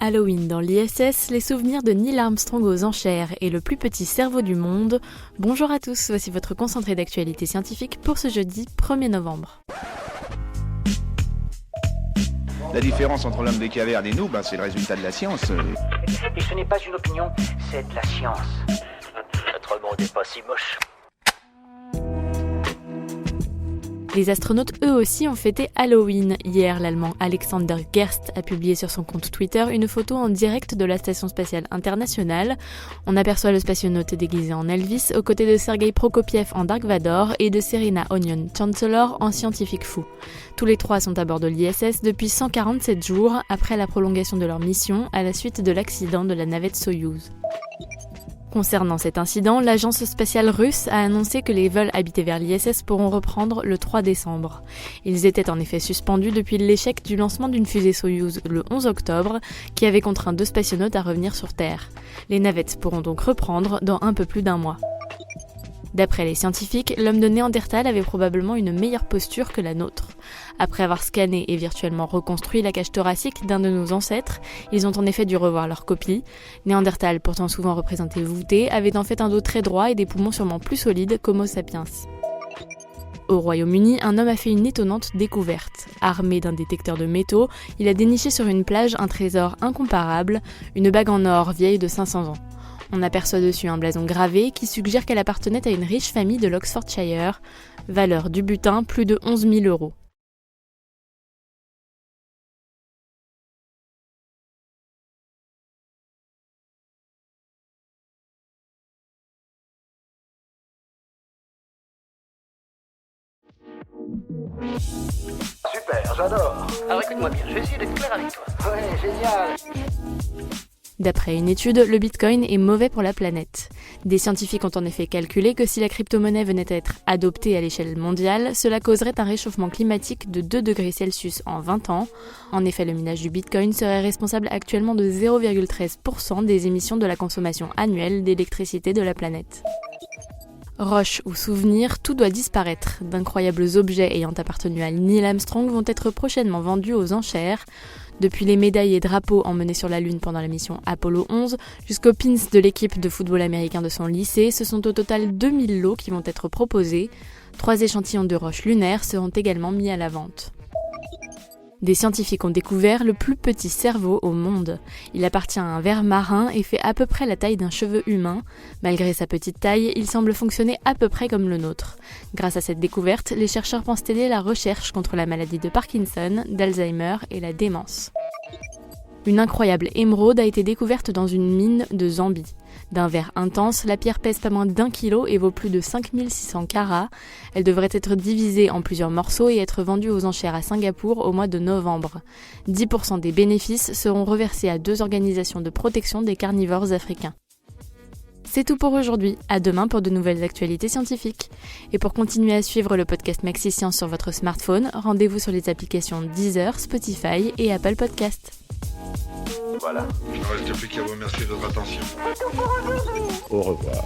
Halloween dans l'ISS, les souvenirs de Neil Armstrong aux enchères et le plus petit cerveau du monde. Bonjour à tous, voici votre concentré d'actualité scientifique pour ce jeudi 1er novembre. La différence entre l'homme des cavernes et nous, c'est le résultat de la science. Et ce n'est pas une opinion, c'est de la science. Notre monde n'est pas si moche. Les astronautes eux aussi ont fêté Halloween. Hier, l'Allemand Alexander Gerst a publié sur son compte Twitter une photo en direct de la Station spatiale internationale. On aperçoit le spationaute déguisé en Elvis aux côtés de Sergei Prokopiev en Dark Vador et de Serena Onion Chancellor en scientifique fou. Tous les trois sont à bord de l'ISS depuis 147 jours après la prolongation de leur mission à la suite de l'accident de la navette Soyouz. Concernant cet incident, l'agence spatiale russe a annoncé que les vols habités vers l'ISS pourront reprendre le 3 décembre. Ils étaient en effet suspendus depuis l'échec du lancement d'une fusée Soyouz le 11 octobre, qui avait contraint 2 spationautes à revenir sur Terre. Les navettes pourront donc reprendre dans un peu plus d'1 mois. D'après les scientifiques, l'homme de Néandertal avait probablement une meilleure posture que la nôtre. Après avoir scanné et virtuellement reconstruit la cage thoracique d'un de nos ancêtres, ils ont en effet dû revoir leur copie. Néandertal, pourtant souvent représenté voûté, avait en fait un dos très droit et des poumons sûrement plus solides qu'Homo sapiens. Au Royaume-Uni, un homme a fait une étonnante découverte. Armé d'un détecteur de métaux, il a déniché sur une plage un trésor incomparable, une bague en or vieille de 500 ans. On aperçoit dessus un blason gravé qui suggère qu'elle appartenait à une riche famille de l'Oxfordshire. Valeur du butin, plus de 11 000 €. Super, j'adore. Alors écoute-moi bien, je vais essayer d'être clair avec toi. Ouais, génial. D'après une étude, le Bitcoin est mauvais pour la planète. Des scientifiques ont en effet calculé que si la crypto-monnaie venait à être adoptée à l'échelle mondiale, cela causerait un réchauffement climatique de 2 degrés Celsius en 20 ans. En effet, le minage du Bitcoin serait responsable actuellement de 0,13% des émissions de la consommation annuelle d'électricité de la planète. Roches ou souvenirs, tout doit disparaître. D'incroyables objets ayant appartenu à Neil Armstrong vont être prochainement vendus aux enchères. Depuis les médailles et drapeaux emmenés sur la Lune pendant la mission Apollo 11, jusqu'aux pins de l'équipe de football américain de son lycée, ce sont au total 2000 lots qui vont être proposés. 3 échantillons de roches lunaires seront également mis à la vente. Des scientifiques ont découvert le plus petit cerveau au monde. Il appartient à un ver marin et fait à peu près la taille d'un cheveu humain. Malgré sa petite taille, il semble fonctionner à peu près comme le nôtre. Grâce à cette découverte, les chercheurs pensent aider la recherche contre la maladie de Parkinson, d'Alzheimer et la démence. Une incroyable émeraude a été découverte dans une mine de Zambie. D'un vert intense, la pierre pèse pas moins d'1 kilo et vaut plus de 5600 carats. Elle devrait être divisée en plusieurs morceaux et être vendue aux enchères à Singapour au mois de novembre. 10% des bénéfices seront reversés à 2 organisations de protection des carnivores africains. C'est tout pour aujourd'hui, à demain pour de nouvelles actualités scientifiques. Et pour continuer à suivre le podcast Maxi Science sur votre smartphone, rendez-vous sur les applications Deezer, Spotify et Apple Podcast. Voilà. Il ne reste plus qu'à vous remercier de votre attention. Au revoir.